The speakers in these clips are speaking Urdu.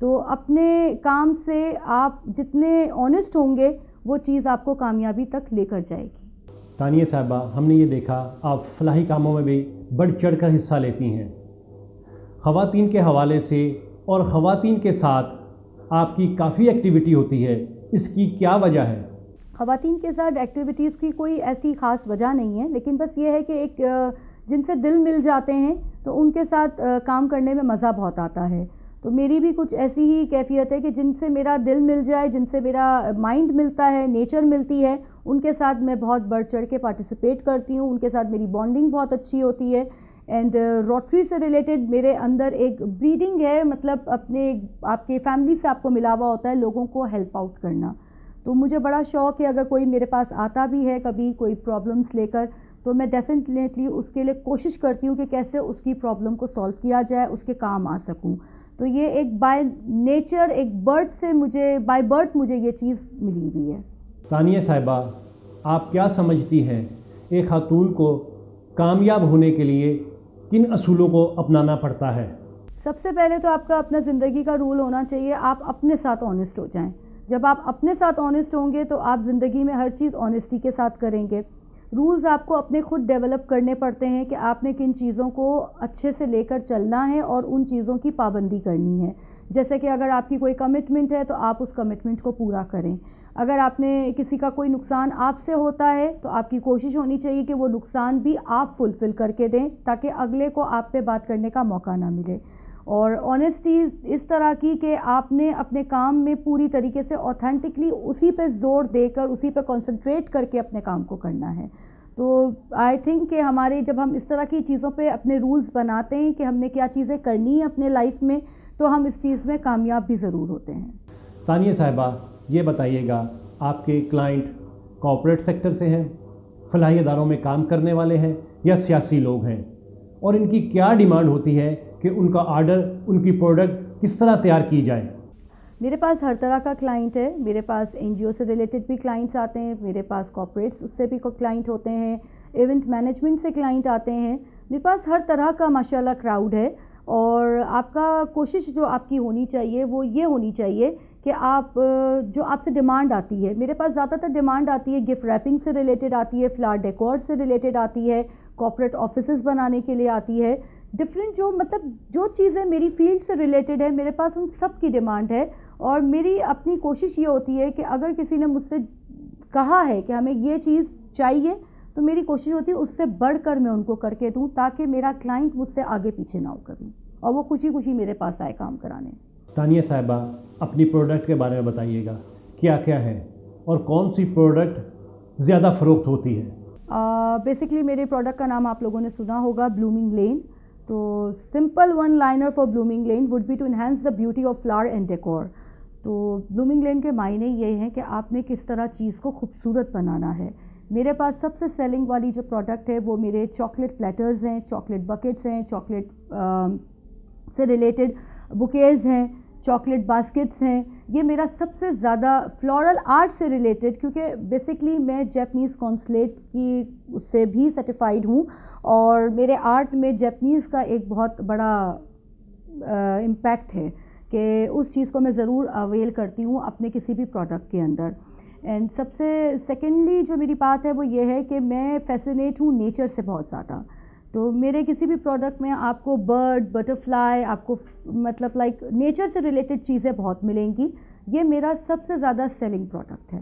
تو اپنے کام سے آپ جتنے آنیسٹ ہوں گے وہ چیز آپ کو کامیابی تک لے کر جائے گی۔ تانیہ صاحبہ، ہم نے یہ دیکھا آپ فلاحی کاموں میں بھی بڑھ چڑھ کر حصہ لیتی ہیں۔ خواتین کے حوالے سے اور خواتین کے ساتھ آپ کی کافی ایکٹیویٹی ہوتی ہے، اس کی کیا وجہ ہے؟ خواتین کے ساتھ ایکٹیویٹیز کی کوئی ایسی خاص وجہ نہیں ہے، لیکن بس یہ ہے کہ ایک جن سے دل مل جاتے ہیں تو ان کے ساتھ کام کرنے میں مزہ بہت آتا ہے۔ تو میری بھی کچھ ایسی ہی کیفیت ہے کہ جن سے میرا دل مل جائے، جن سے میرا مائنڈ ملتا ہے، نیچر ملتی ہے، ان کے ساتھ میں بہت بڑھ چڑھ کے پارٹیسپیٹ کرتی ہوں، ان کے ساتھ میری بانڈنگ بہت اچھی ہوتی ہے۔ اینڈ روٹری سے ریلیٹڈ میرے اندر ایک بریڈنگ ہے، مطلب اپنے آپ کے فیملی سے آپ کو ملا ہوا ہوتا ہے لوگوں کو ہیلپ آؤٹ کرنا۔ تو مجھے بڑا شوق ہے، اگر کوئی میرے پاس آتا بھی ہے کبھی کوئی پرابلمس لے کر، تو میں ڈیفینیٹلی اس کے لیے کوشش کرتی ہوں کہ کیسے اس کی پرابلم کو سالو کیا جائے، اس کے کام آ سکوں۔ تو یہ ایک بائی نیچر، ایک برتھ سے بائی برتھ مجھے یہ چیز ملی ہوئی ہے۔ تانیہ صاحبہ، آپ کیا سمجھتی ہیں ایک خاتون کو کامیاب ہونے کے لیے کن اصولوں کو اپنانا پڑتا ہے؟ سب سے پہلے تو آپ کا اپنا زندگی کا رول ہونا چاہیے، آپ اپنے ساتھ آنیسٹ ہو جائیں۔ جب آپ اپنے ساتھ آنیسٹ ہوں گے تو آپ زندگی میں ہر چیز آنیسٹی کے ساتھ کریں گے۔ رولز آپ کو اپنے خود ڈیولپ کرنے پڑتے ہیں کہ آپ نے کن چیزوں کو اچھے سے لے کر چلنا ہے اور ان چیزوں کی پابندی کرنی ہے۔ جیسے کہ اگر آپ کی کوئی کمٹمنٹ ہے تو آپ اس کمٹمنٹ کو پورا کریں۔ اگر آپ نے کسی کا کوئی نقصان آپ سے ہوتا ہے تو آپ کی کوشش ہونی چاہیے کہ وہ نقصان بھی آپ فلفل کر کے دیں تاکہ اگلے کو آپ پہ بات کرنے کا موقع نہ ملے۔ اور آنیسٹی اس طرح کی کہ آپ نے اپنے کام میں پوری طریقے سے اوتھینٹکلی اسی پہ زور دے کر، اسی پہ کنسنٹریٹ کر کے اپنے کام کو کرنا ہے۔ تو آئی تھنک کہ ہمارے جب ہم اس طرح کی چیزوں پہ اپنے رولز بناتے ہیں کہ ہم نے کیا چیزیں کرنی ہیں اپنے لائف میں، تو ہم اس چیز میں کامیاب بھی ضرور ہوتے ہیں۔ تانیہ صاحبہ، یہ بتائیے گا آپ کے کلائنٹ کارپوریٹ سیکٹر سے ہیں، فلاحی اداروں میں کام کرنے والے ہیں یا سیاسی لوگ ہیں، اور ان کی کیا ڈیمانڈ ہوتی ہے کہ ان کا آرڈر، ان کی پروڈکٹ کس طرح تیار کی جائے؟ میرے پاس ہر طرح کا کلائنٹ ہے، میرے پاس این جی او سے ریلیٹڈ بھی کلائنٹس آتے ہیں، میرے پاس کارپوریٹس اس سے بھی کلائنٹ ہوتے ہیں، ایونٹ مینجمنٹ سے کلائنٹ آتے ہیں، میرے پاس ہر طرح کا ماشاءاللہ کراؤڈ ہے۔ اور آپ کا کوشش جو آپ کی ہونی چاہیے وہ یہ ہونی چاہیے کہ آپ جو آپ سے ڈیمانڈ آتی ہے، میرے پاس زیادہ تر ڈیمانڈ آتی ہے گفٹ ریپنگ سے ریلیٹڈ آتی ہے، فلاور ڈیکور سے ریلیٹڈ آتی ہے، کارپوریٹ آفیسز بنانے کے لیے آتی ہے، ڈفرینٹ جو چیزیں میری فیلڈ سے ریلیٹڈ ہے میرے پاس ان سب کی ڈیمانڈ ہے۔ اور میری اپنی کوشش یہ ہوتی ہے کہ اگر کسی نے مجھ سے کہا ہے کہ ہمیں یہ چیز چاہیے تو میری کوشش ہوتی ہے اس سے بڑھ کر میں ان کو کر کے دوں تاکہ میرا کلائنٹ مجھ سے آگے پیچھے نہ ہو کبھی، اور وہ خوشی خوشی میرے پاس آئے کام کرانے۔ تانیہ صاحبہ، اپنی پروڈکٹ کے بارے میں بتائیے گا، کیا کیا ہے اور کون سی پروڈکٹ زیادہ فروخت ہوتی ہے؟ بیسکلی میرے پروڈکٹ کا نام آپ لوگوں نے سنا ہوگا، بلومنگ لین۔ تو simple one liner for blooming lane would be to enhance the beauty of flower and decor. تو بلومنگ لین کے معنی یہ ہیں کہ آپ نے کس طرح چیز کو خوبصورت بنانا ہے۔ میرے پاس سب سے سیلنگ والی جو پروڈکٹ ہے وہ میرے چاکلیٹ پلیٹرز ہیں، چاکلیٹ بکٹس ہیں، چاکلیٹ سے ریلیٹڈ بکیز ہیں، چاکلیٹ باسکٹس ہیں۔ یہ میرا سب سے زیادہ فلورل آرٹ سے ریلیٹڈ، کیونکہ بیسکلی میں جیپنیز کونسلیٹ کی اس سے بھی سرٹیفائیڈ ہوں، اور میرے آرٹ میں جیپنیز کا ایک بہت بڑا امپیکٹ ہے کہ اس چیز کو میں ضرور اویل کرتی ہوں اپنے کسی بھی پروڈکٹ کے اندر۔ اینڈ سب سے سیکنڈلی جو میری بات ہے وہ یہ ہے کہ میں فیسینیٹ ہوں نیچر سے بہت زیادہ۔ تو میرے کسی بھی پروڈکٹ میں آپ کو برڈ، بٹرفلائی، آپ کو مطلب لائک نیچر سے ریلیٹڈ چیزیں بہت ملیں گی۔ یہ میرا سب سے زیادہ سیلنگ پروڈکٹ ہے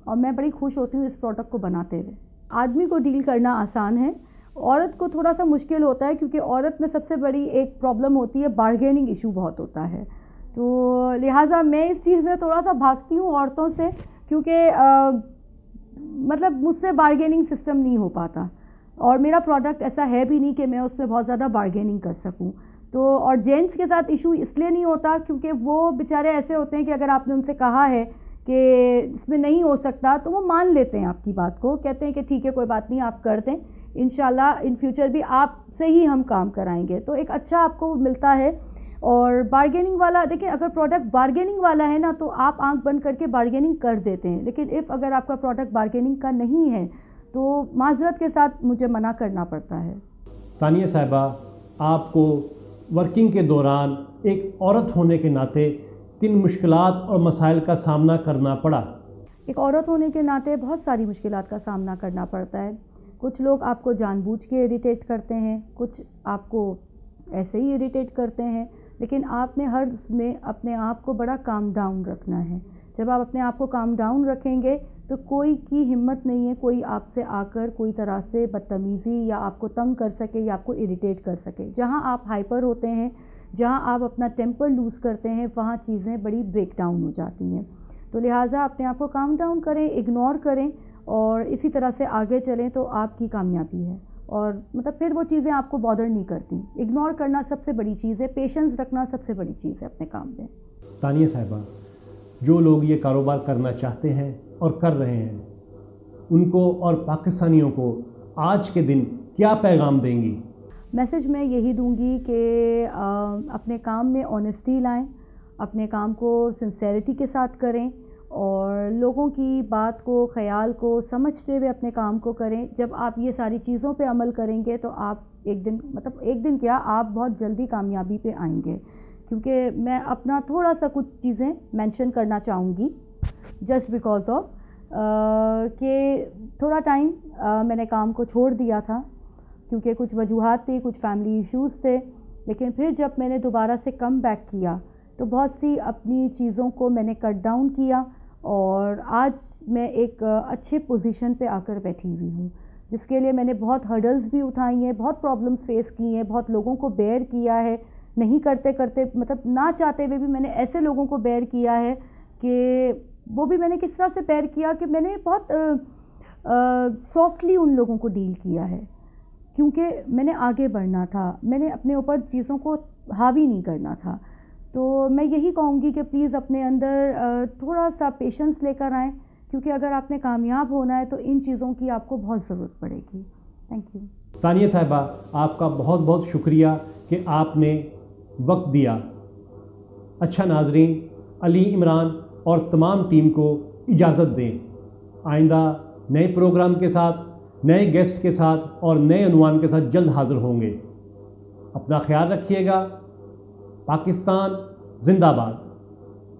اور میں بڑی خوش ہوتی ہوں اس پروڈکٹ کو بناتے ہوئے۔ آدمی کو ڈیل کرنا آسان ہے، عورت کو تھوڑا سا مشکل ہوتا ہے، کیونکہ عورت میں سب سے بڑی ایک پرابلم ہوتی ہے، بارگیننگ ایشو بہت ہوتا ہے۔ تو لہٰذا میں اس چیز میں تھوڑا سا بھاگتی ہوں عورتوں سے، کیونکہ مطلب مجھ سے بارگیننگ سسٹم نہیں ہو پاتا، اور میرا پروڈکٹ ایسا ہے بھی نہیں کہ میں اس میں بہت زیادہ بارگیننگ کر سکوں۔ تو اور جینٹس کے ساتھ ایشو اس لیے نہیں ہوتا کیونکہ وہ بیچارے ایسے ہوتے ہیں کہ اگر آپ نے ان سے کہا ہے کہ اس میں نہیں ہو سکتا تو وہ مان لیتے ہیں آپ کی بات کو، کہتے ہیں کہ ٹھیک ہے کوئی بات نہیں آپ کر دیں، انشاءاللہ ان فیوچر بھی آپ سے ہی ہم کام کرائیں گے۔ تو ایک اچھا آپ کو ملتا ہے۔ اور بارگیننگ والا، دیکھیں اگر پروڈکٹ بارگیننگ والا ہے نا تو آپ آنکھ بند کر کے بارگیننگ کر دیتے ہیں، لیکن اگر آپ کا پروڈکٹ بارگیننگ کا نہیں ہے تو معذرت کے ساتھ مجھے منع کرنا پڑتا ہے۔ تانیہ صاحبہ، آپ کو ورکنگ کے دوران ایک عورت ہونے کے ناطے کن مشکلات اور مسائل کا سامنا کرنا پڑا؟ ایک عورت ہونے کے ناطے بہت ساری مشکلات کا سامنا کرنا پڑتا ہے. کچھ لوگ آپ کو جان بوجھ کے اریٹیٹ کرتے ہیں، کچھ آپ کو ایسے ہی اریٹیٹ کرتے ہیں، لیکن آپ نے ہر اس میں اپنے آپ کو بڑا کام ڈاؤن رکھنا ہے. جب آپ اپنے آپ کو کام ڈاؤن رکھیں گے تو کوئی کی ہمت نہیں ہے کوئی آپ سے آ کر کوئی طرح سے بدتمیزی یا آپ کو تنگ کر سکے یا آپ کو اریٹیٹ کر سکے. جہاں آپ ہائپر ہوتے ہیں، جہاں آپ اپنا ٹیمپر لوز کرتے ہیں، وہاں چیزیں بڑی بریک ڈاؤن ہو جاتی ہیں. تو لہٰذا اپنے آپ کو کام ڈاؤن کریں، اگنور کریں اور اسی طرح سے آگے چلیں تو آپ کی کامیابی ہے. اور مطلب پھر وہ چیزیں آپ کو بادر نہیں کرتی. اگنور کرنا سب سے بڑی چیز ہے، پیشنس رکھنا سب سے بڑی چیز ہے اپنے کام میں. تانیہ صاحبہ، جو لوگ یہ کاروبار کرنا چاہتے ہیں اور کر رہے ہیں، ان کو اور پاکستانیوں کو آج کے دن کیا پیغام دیں گی؟ میسج میں یہی دوں گی کہ اپنے کام میں آنیسٹی لائیں، اپنے کام کو سنسیریٹی کے ساتھ کریں اور لوگوں کی بات کو، خیال کو سمجھتے ہوئے اپنے کام کو کریں. جب آپ یہ ساری چیزوں پہ عمل کریں گے تو آپ ایک دن کیا، آپ بہت جلدی کامیابی پہ آئیں گے. کیونکہ میں اپنا تھوڑا سا کچھ چیزیں مینشن کرنا چاہوں گی جسٹ بیکاز آف کہ تھوڑا ٹائم میں نے کام کو چھوڑ دیا تھا کیونکہ کچھ وجوہات تھی، کچھ فیملی ایشوز تھے. لیکن پھر جب میں نے دوبارہ سے کم بیک کیا تو بہت سی اپنی چیزوں کو میں نے کٹ ڈاؤن کیا اور آج میں ایک اچھے پوزیشن پہ آ کر بیٹھی ہوئی ہوں، جس کے لیے میں نے بہت ہرڈلز بھی اٹھائی ہیں، بہت پرابلمس فیس کی ہیں، بہت لوگوں کو بیئر کیا ہے. نہیں کرتے کرتے مطلب نہ چاہتے ہوئے بھی میں نے ایسے لوگوں کو بیئر کیا ہے کہ وہ بھی میں نے کس طرح سے بیئر کیا کہ میں نے بہت سافٹلی ان لوگوں کو ڈیل کیا ہے کیونکہ میں نے آگے بڑھنا تھا، میں نے اپنے اوپر چیزوں کو حاوی نہیں کرنا تھا. تو میں یہی کہوں گی کہ پلیز اپنے اندر تھوڑا سا پیشنس لے کر آئیں کیونکہ اگر آپ نے کامیاب ہونا ہے تو ان چیزوں کی آپ کو بہت ضرورت پڑے گی. Thank you. تانیہ صاحبہ، آپ کا بہت بہت شکریہ کہ آپ نے وقت دیا. اچھا ناظرین، علی عمران اور تمام ٹیم کو اجازت دیں. آئندہ نئے پروگرام کے ساتھ، نئے گیسٹ کے ساتھ اور نئے عنوان کے ساتھ جلد حاضر ہوں گے. اپنا خیال رکھیے گا. پاکستان زندہ باد.